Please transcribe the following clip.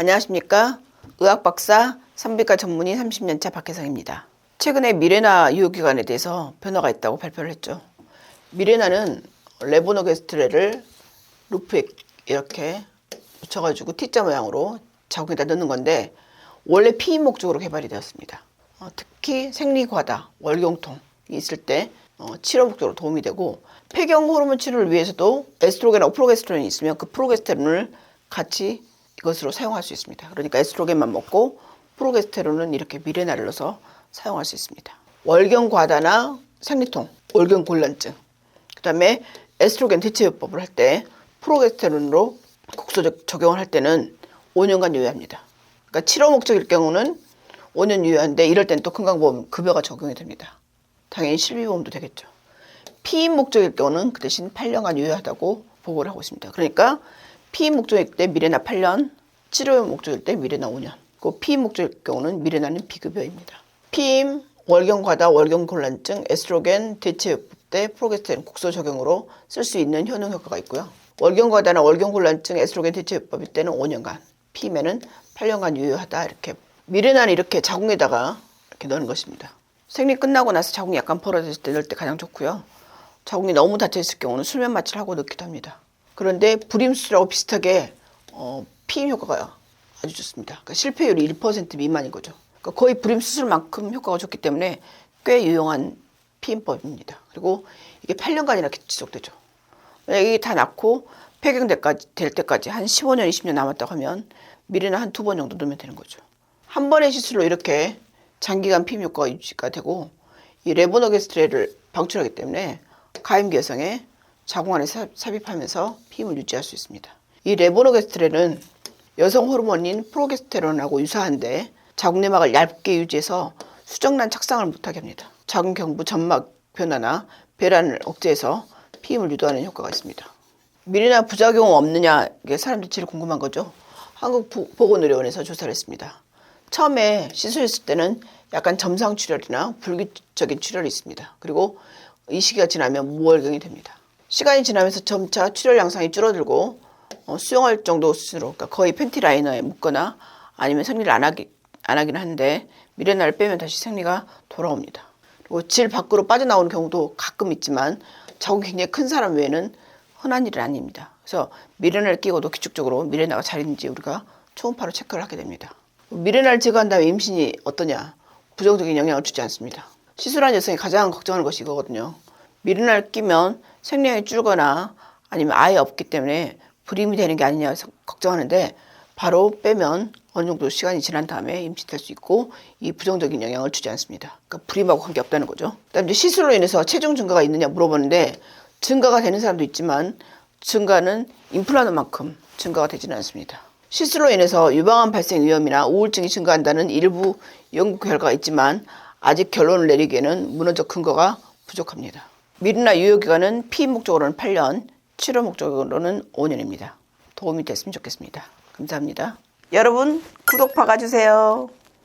안녕하십니까. 의학박사 산부인과 전문의 30년차 박혜성입니다. 최근에 미레나 유효기간에 대해서 변화가 있다고 발표를 했죠. 미레나는 레보노게스트레를 루프에 이렇게 붙여가지고 T자 모양으로 자궁에다 넣는 건데 원래 피임 목적으로 개발이 되었습니다. 특히 생리과다, 월경통이 있을 때 치료 목적으로 도움이 되고 폐경 호르몬 치료를 위해서도 에스트로겐하고 프로게스테론이 있으면 그 프로게스테론을 같이 이것으로 사용할 수 있습니다. 그러니까 에스트로겐만 먹고 프로게스테론은 이렇게 미레나를 넣어서 사용할 수 있습니다. 월경 과다나 생리통, 월경 곤란증, 그 다음에 에스트로겐 대체요법을 할 때 프로게스테론으로 국소적 적용을 할 때는 5년간 유효합니다. 그러니까 치료 목적일 경우는 5년 유효한데 이럴 때는 또 건강보험 급여가 적용이 됩니다. 당연히 실비보험도 되겠죠. 피임 목적일 경우는 그 대신 8년간 유효하다고 보고를 하고 있습니다. 그러니까 피임 목적일 때 미레나 8년, 치료 목적일 때 미레나 5년. 그 피임 목적일 경우는 미레나는 비급여입니다. 피임, 월경 과다, 월경 곤란증, 에스트로겐 대체요법 때 프로게스테론 국소 적용으로 쓸 수 있는 효능 효과가 있고요. 월경 과다나 월경 곤란증, 에스트로겐 대체요법일 때는 5년간, 피임에는 8년간 유효하다. 이렇게 미레나는 이렇게 자궁에다가 이렇게 넣는 것입니다. 생리 끝나고 나서 자궁이 약간 벌어졌을 때 넣을 때 가장 좋고요. 자궁이 너무 닫혀 있을 경우는 수면 마취를 하고 넣기도 합니다. 그런데 불임수술하고 비슷하게 피임 효과가 아주 좋습니다. 그러니까 실패율이 1% 미만인 거죠. 그러니까 거의 불임수술만큼 효과가 좋기 때문에 꽤 유용한 피임법입니다. 그리고 이게 8년간이나 이렇게 지속되죠. 만약에 이게 다 낳고 폐경 될 때까지 한 15년, 20년 남았다고 하면 미레나 한 2번 정도 넣으면 되는 거죠. 한 번의 시술로 이렇게 장기간 피임 효과가 유지가 되고 이 레보노게스트레를 방출하기 때문에 가임기 여성의 자궁 안에 삽입하면서 피임을 유지할 수 있습니다. 이 레보노게스트레는 여성 호르몬인 프로게스테론하고 유사한데 자궁 내막을 얇게 유지해서 수정란 착상을 못하게 합니다. 자궁 경부 점막 변화나 배란을 억제해서 피임을 유도하는 효과가 있습니다. 미레나 부작용 없느냐 이게 사람들이 제일 궁금한 거죠. 한국보건의료원에서 조사를 했습니다. 처음에 시술했을 때는 약간 점상 출혈이나 불규칙적인 출혈이 있습니다. 그리고 이 시기가 지나면 무월경이 됩니다. 시간이 지나면서 점차 출혈 양상이 줄어들고 수용할 정도 수준으로 그러니까 거의 팬티 라이너에 묶거나 아니면 생리를 안 하긴 하는데 미레나를 빼면 다시 생리가 돌아옵니다. 그리고 질 밖으로 빠져나오는 경우도 가끔 있지만 자궁이 굉장히 큰 사람 외에는 흔한 일은 아닙니다. 그래서 미레나를 끼고도 기축적으로 미레나가 잘 있는지 우리가 초음파로 체크를 하게 됩니다. 미레나를 제거한 다음에 임신이 어떠냐? 부정적인 영향을 주지 않습니다. 시술한 여성이 가장 걱정하는 것이 이거거든요. 미레나를 끼면 생리량이 줄거나 아니면 아예 없기 때문에 불임이 되는 게 아니냐 걱정하는데 바로 빼면 어느 정도 시간이 지난 다음에 임신될 수 있고 이 부정적인 영향을 주지 않습니다. 그러니까 불임하고 관계없다는 거죠. 그다음에 시술로 인해서 체중 증가가 있느냐 물어보는데 증가가 되는 사람도 있지만 증가는 임플란트만큼 증가가 되지는 않습니다. 시술로 인해서 유방암 발생 위험이나 우울증이 증가한다는 일부 연구 결과가 있지만 아직 결론을 내리기에는 문헌적 근거가 부족합니다. 미레나 유효기간은 피임 목적으로는 8년, 치료 목적으로는 5년입니다. 도움이 됐으면 좋겠습니다. 감사합니다. 여러분 구독 박아주세요.